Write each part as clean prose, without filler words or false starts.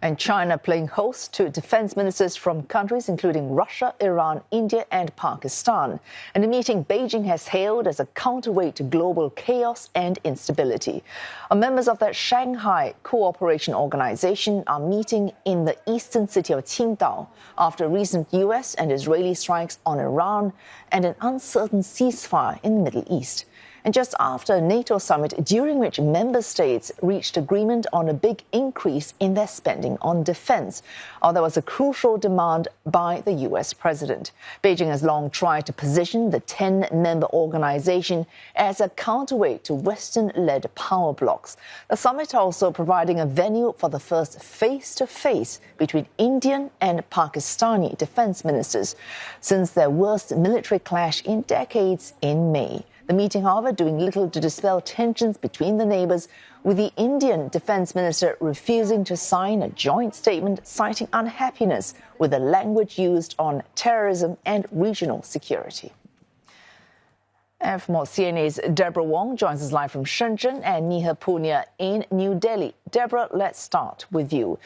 And China playing host to defense ministers from countries including Russia, Iran, India and Pakistan. And a meeting Beijing has hailed as a counterweight to global chaos and instability. Members of the Shanghai Cooperation Organisation are meeting in the eastern city of Qingdao after recent US and Israeli strikes on Iran and an uncertain ceasefire in the Middle East. And just after a NATO summit during which member states reached agreement on a big increase in their spending on defense, there was a crucial demand by the US president. Beijing has long tried to position the 10-member organization as a counterweight to Western-led power blocs. The summit also providing a venue for the first face-to-face between Indian and Pakistani defense ministers since their worst military clash in decades in May. The meeting, however, doing little to dispel tensions between the neighbours, with the Indian defence minister refusing to sign a joint statement citing unhappiness with the language used on terrorism and regional security. And for more, CNA's Deborah Wong joins us live from Shenzhen and Neha Poonia in New Delhi. Deborah, let's start with you.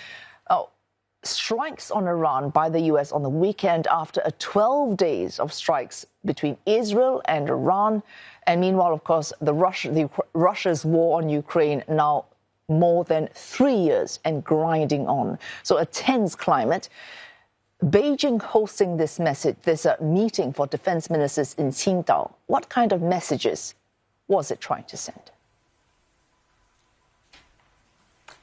Strikes on Iran by the US on the weekend after 12 days of strikes between Israel and Iran. And meanwhile, of course, Russia's war on Ukraine now more than 3 years and grinding on. So a tense climate. Beijing hosting this meeting for defense ministers in Qingdao. What kind of messages was it trying to send?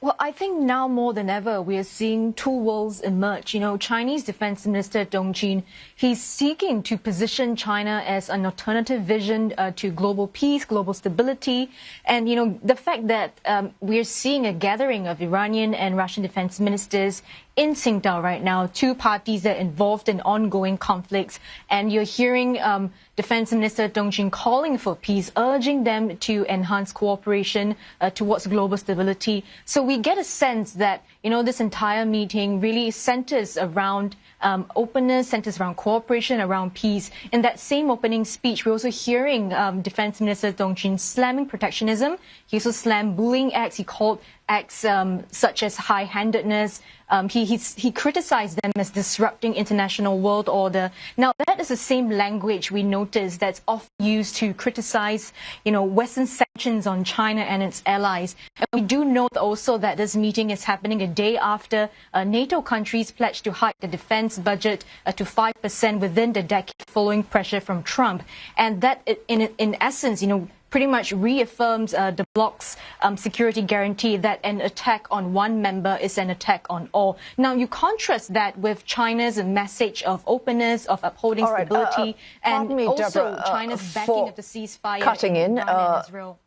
Well, I think now more than ever, we are seeing two worlds emerge. Chinese Defense Minister Dong Jin, he's seeking to position China as an alternative vision to global peace, global stability. And, the fact that we're seeing a gathering of Iranian and Russian defense ministers in Qingdao right now, two parties that are involved in ongoing conflicts. And you're hearing Defense Minister Dong Jin calling for peace, urging them to enhance cooperation towards global stability. So we get a sense that, this entire meeting really centers around openness, centers around cooperation, around peace. In that same opening speech, we're also hearing Defense Minister Dong Jin slamming protectionism. He also slammed bullying acts. He called acts such as high-handedness. He criticized them as disrupting international world order. Now, that is the same language we notice that's often used to criticize, Western sanctions on China and its allies. And we do note also that this meeting is happening a day after NATO countries pledged to hike the defense budget to 5% within the decade following pressure from Trump. And that, in essence, pretty much reaffirms the bloc's security guarantee that an attack on one member is an attack on all. Now, you contrast that with China's message of openness, of upholding stability, and also Deborah, China's backing of the ceasefire cutting in Israel.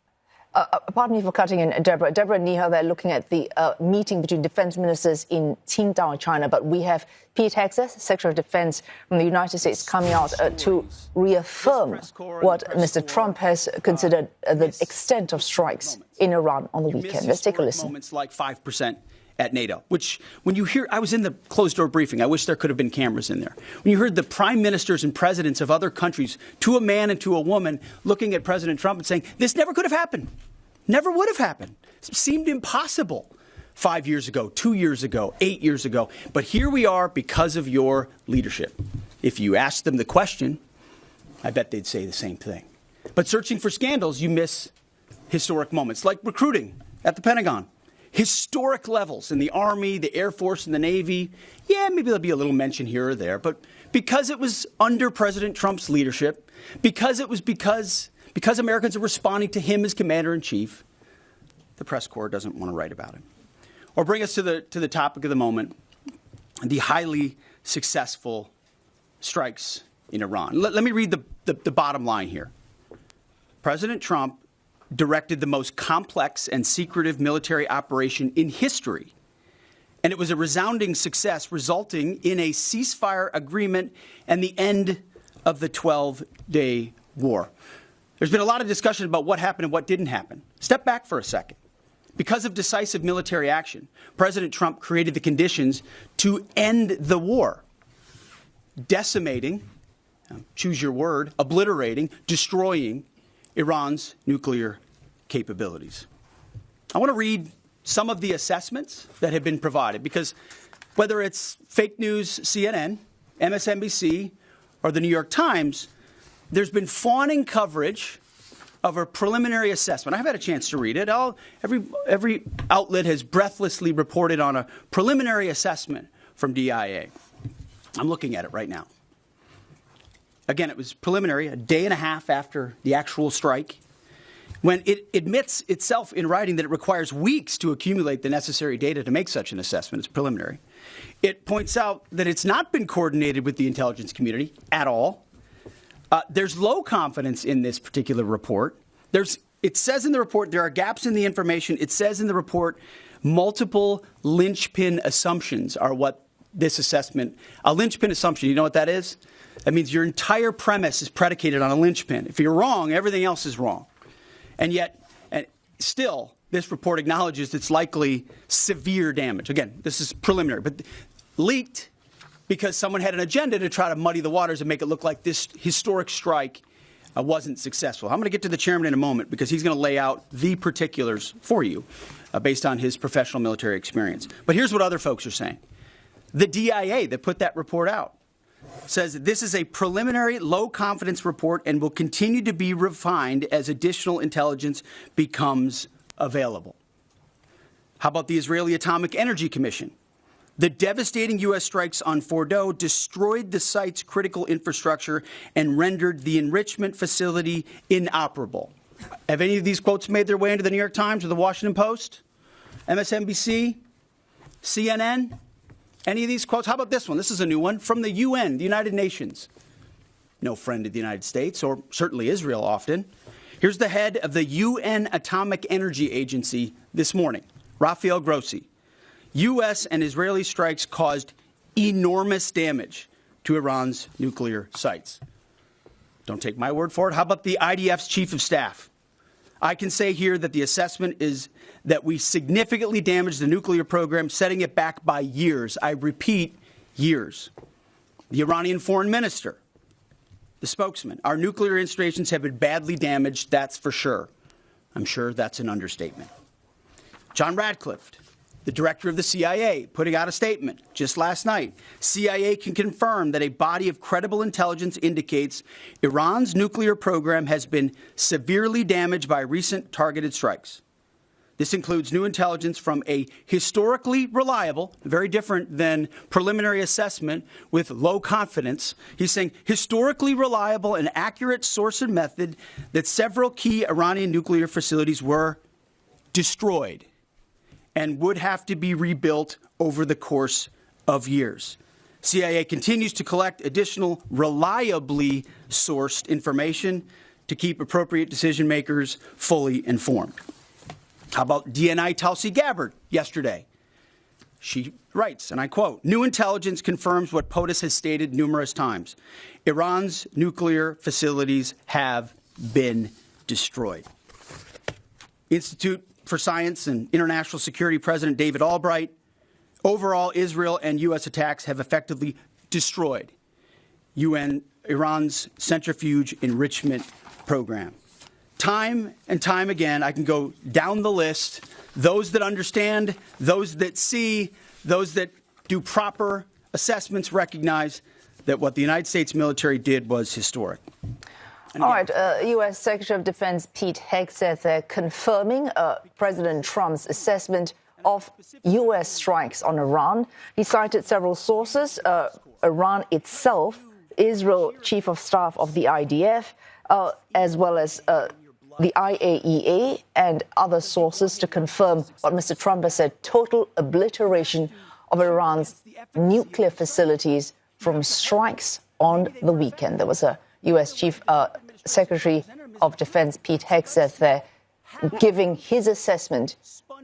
Pardon me for cutting in, Deborah. Deborah and Neha, they're looking at the meeting between defense ministers in Qingdao, China. But we have Pete Hegseth, Secretary of Defense from the United States, coming out to reaffirm what Mr. Trump has considered the extent of strikes in Iran on the weekend. Let's take a listen. Moments like 5% at NATO, which when you hear, I was in the closed-door briefing. I wish there could have been cameras in there. When you heard the prime ministers and presidents of other countries, to a man and to a woman, looking at President Trump and saying, this never could have happened. Never would have happened. It seemed impossible 5 years ago, 2 years ago, 8 years ago. But here we are because of your leadership. If you ask them the question, I bet they'd say the same thing. But searching for scandals, you miss historic moments like recruiting at the Pentagon. Historic levels in the Army, the Air Force, and the Navy. Yeah, maybe there'll be a little mention here or there. But because it was under President Trump's leadership, because Americans are responding to him as commander-in-chief, the press corps doesn't want to write about it. Or bring us to the topic of the moment, the highly successful strikes in Iran. Let me read the bottom line here. President Trump directed the most complex and secretive military operation in history, and it was a resounding success, resulting in a ceasefire agreement and the end of the 12-day war. There's been a lot of discussion about what happened and what didn't happen. Step back for a second. Because of decisive military action, President Trump created the conditions to end the war, decimating, choose your word, obliterating, destroying Iran's nuclear capabilities. I want to read some of the assessments that have been provided, because whether it's fake news, CNN, MSNBC, or the New York Times, there's been fawning coverage of a preliminary assessment. I've had a chance to read it. Every outlet has breathlessly reported on a preliminary assessment from DIA. I'm looking at it right now. Again, it was preliminary, a day and a half after the actual strike, when it admits itself in writing that it requires weeks to accumulate the necessary data to make such an assessment. It's preliminary. It points out that it's not been coordinated with the intelligence community at all. There's low confidence in this particular report. It says in the report there are gaps in the information. It says in the report multiple linchpin assumptions are what this assessment, a linchpin assumption, you know what that is? That means your entire premise is predicated on a linchpin. If you're wrong, everything else is wrong. And yet, still, this report acknowledges it's likely severe damage. Again, this is preliminary, but leaked because someone had an agenda to try to muddy the waters and make it look like this historic strike wasn't successful. I'm going to get to the chairman in a moment because he's going to lay out the particulars for you based on his professional military experience. But here's what other folks are saying. The DIA that put that report out says this is a preliminary low-confidence report and will continue to be refined as additional intelligence becomes available. How about the Israeli Atomic Energy Commission? The devastating U.S. strikes on Fordow destroyed the site's critical infrastructure and rendered the enrichment facility inoperable. Have any of these quotes made their way into the New York Times or the Washington Post? MSNBC? CNN? Any of these quotes? How about this one? This is a new one from the UN, the United Nations. No friend of the United States, or certainly Israel often. Here's the head of the UN Atomic Energy Agency this morning, Rafael Grossi. U.S. and Israeli strikes caused enormous damage to Iran's nuclear sites. Don't take my word for it. How about the IDF's chief of staff? I can say here that the assessment is that we significantly damaged the nuclear program, setting it back by years. I repeat, years. The Iranian foreign minister, the spokesman, our nuclear installations have been badly damaged, that's for sure. I'm sure that's an understatement. John Radcliffe, the director of the CIA, putting out a statement just last night. CIA can confirm that a body of credible intelligence indicates Iran's nuclear program has been severely damaged by recent targeted strikes. This includes new intelligence from a historically reliable, very different than preliminary assessment with low confidence. He's saying historically reliable and accurate source and method that several key Iranian nuclear facilities were destroyed and would have to be rebuilt over the course of years. CIA continues to collect additional reliably sourced information to keep appropriate decision makers fully informed. How about DNI Tulsi Gabbard yesterday? She writes, and I quote, "New intelligence confirms what POTUS has stated numerous times. Iran's nuclear facilities have been destroyed." Institute for Science and International Security President David Albright, overall Israel and U.S. attacks have effectively destroyed Iran's centrifuge enrichment program. Time and time again, I can go down the list, those that understand, those that see, those that do proper assessments recognize that what the United States military did was historic. All right, U.S. Secretary of Defense Pete Hegseth confirming President Trump's assessment of U.S. strikes on Iran. He cited several sources, Iran itself, Israel Chief of Staff of the IDF, as well as the IAEA and other sources to confirm what Mr. Trump has said, total obliteration of Iran's nuclear facilities from strikes on the weekend. There was a U.S. Chief Secretary of Defense Pete Hegseth there giving his assessment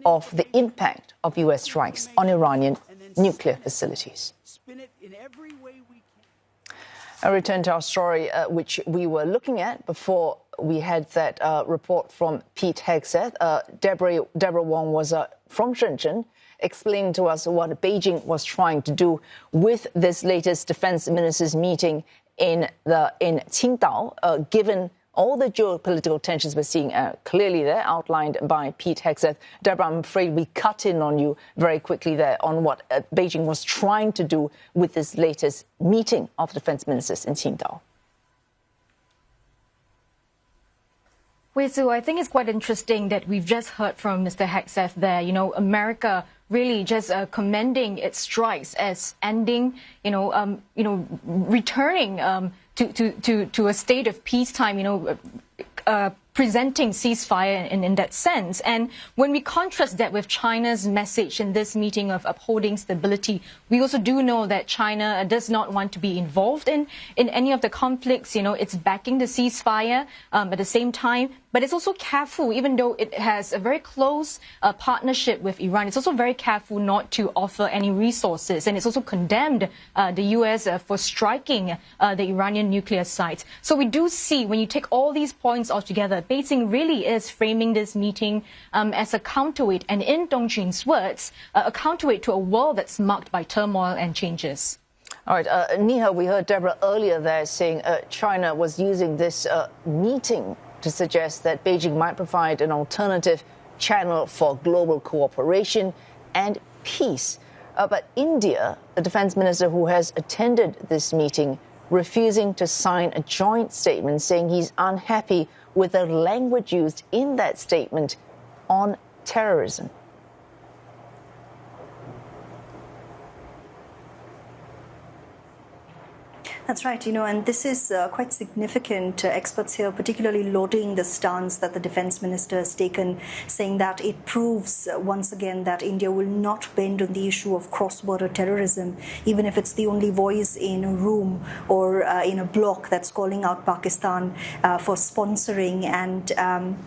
of the impact of U.S. strikes on Iranian nuclear facilities. I return to our story, which we were looking at before we had that report from Pete Hegseth. Deborah Wong was from Shenzhen, explaining to us what Beijing was trying to do with this latest defense ministers meeting in Qingdao, given all the geopolitical tensions we're seeing clearly there, outlined by Pete Hegseth. Deborah, I'm afraid we cut in on you very quickly there on what Beijing was trying to do with this latest meeting of defense ministers in Qingdao. So I think it's quite interesting that we've just heard from Mr. Hegseth there. America really just commending its strikes as ending, returning to a state of peacetime, presenting ceasefire in that sense. And when we contrast that with China's message in this meeting of upholding stability, we also do know that China does not want to be involved in any of the conflicts. It's backing the ceasefire at the same time. But it's also careful, even though it has a very close partnership with Iran, it's also very careful not to offer any resources. And it's also condemned the U.S. For striking the Iranian nuclear sites. So we do see, when you take all these points all together, Beijing really is framing this meeting as a counterweight, and in Dong Jun's words, a counterweight to a world that's marked by turmoil and changes. All right, Neha, we heard Deborah earlier there saying China was using this meeting to suggest that Beijing might provide an alternative channel for global cooperation and peace. But India, the defense minister who has attended this meeting, refusing to sign a joint statement saying he's unhappy with the language used in that statement on terrorism. That's right, and this is quite significant. Experts here particularly lauding the stance that the defense minister has taken, saying that it proves once again that India will not bend on the issue of cross-border terrorism, even if it's the only voice in a room or in a bloc that's calling out Pakistan for sponsoring and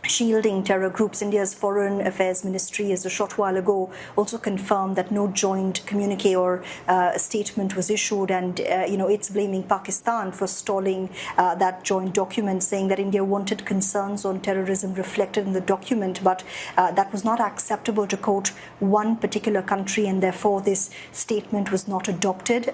shielding terror groups. India's Foreign Affairs Ministry, as a short while ago, also confirmed that no joint communique or statement was issued, and it's blaming Pakistan for stalling that joint document, saying that India wanted concerns on terrorism reflected in the document, but that was not acceptable to quote one particular country, and therefore this statement was not adopted.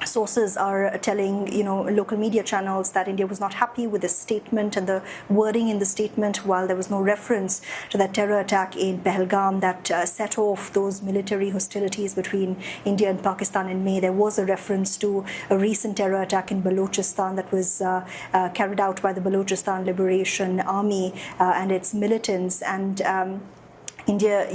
Sources are telling, local media channels that India was not happy with the statement and the wording in the statement, while there was no reference to that terror attack in Pahalgam that set off those military hostilities between India and Pakistan in May. There was a reference to a recent terror attack in Balochistan that was carried out by the Balochistan Liberation Army and its militants, and India,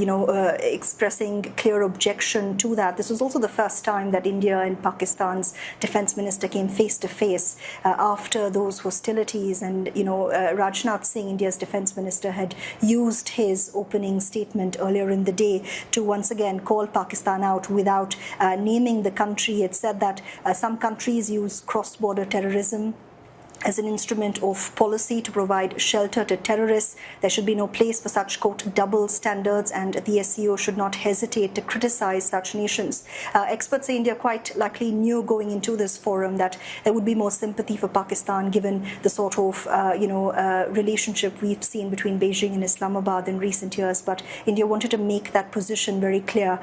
expressing clear objection to that. This was also the first time that India and Pakistan's defense minister came face to face after those hostilities. And, Rajnath Singh, India's defense minister, had used his opening statement earlier in the day to once again call Pakistan out without naming the country. It said that some countries use cross-border terrorism as an instrument of policy to provide shelter to terrorists. There should be no place for such, quote, double standards, and the SCO should not hesitate to criticize such nations. Experts say India quite likely knew going into this forum that there would be more sympathy for Pakistan, given the sort of, relationship we've seen between Beijing and Islamabad in recent years. But India wanted to make that position very clear.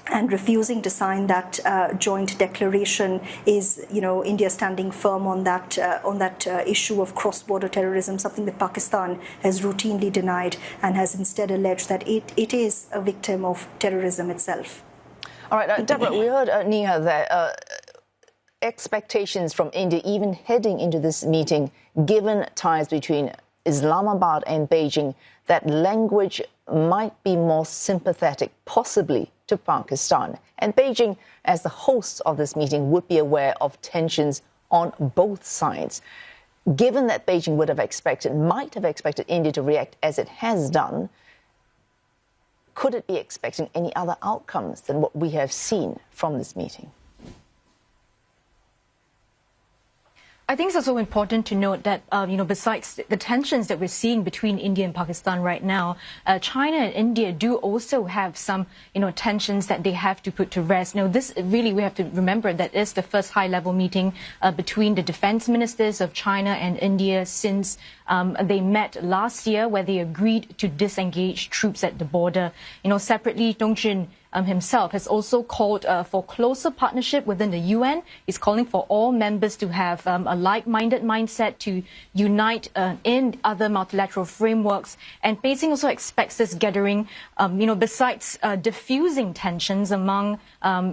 And refusing to sign that joint declaration is, India standing firm on that issue of cross-border terrorism, something that Pakistan has routinely denied and has instead alleged that it is a victim of terrorism itself. All right, Deborah, we heard Neha there. Expectations from India, even heading into this meeting, given ties between Islamabad and Beijing, that language might be more sympathetic, possibly, to Pakistan. And Beijing, as the host of this meeting, would be aware of tensions on both sides. Given that Beijing might have expected India to react as it has done, could it be expecting any other outcomes than what we have seen from this meeting? I think it's also important to note that, besides the tensions that we're seeing between India and Pakistan right now, China and India do also have some, tensions that they have to put to rest. This really, we have to remember that is the first high-level meeting between the defense ministers of China and India since they met last year, where they agreed to disengage troops at the border. Separately, Dong Jun himself has also called for closer partnership within the UN. He's calling for all members to have a like-minded mindset to unite in other multilateral frameworks. And Beijing also expects this gathering, besides diffusing tensions among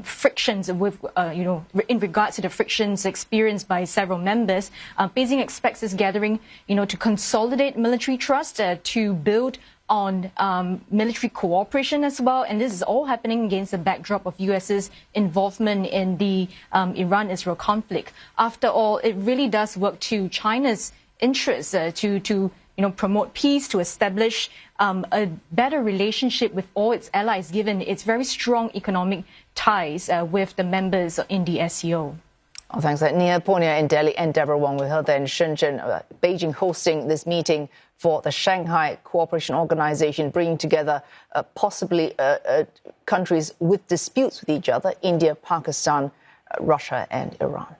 frictions with, in regards to the frictions experienced by several members, Beijing expects this gathering, to consolidate military trust, to build on military cooperation as well. And this is all happening against the backdrop of US's involvement in the Iran-Israel conflict. After all, it really does work to China's interests to promote peace, to establish a better relationship with all its allies, given its very strong economic ties with the members in the SCO. Oh, thanks. Neha Poonia in Delhi and Deborah Wong, we heard there in Shenzhen, Beijing hosting this meeting for the Shanghai Cooperation Organization, bringing together possibly countries with disputes with each other, India, Pakistan, Russia and Iran.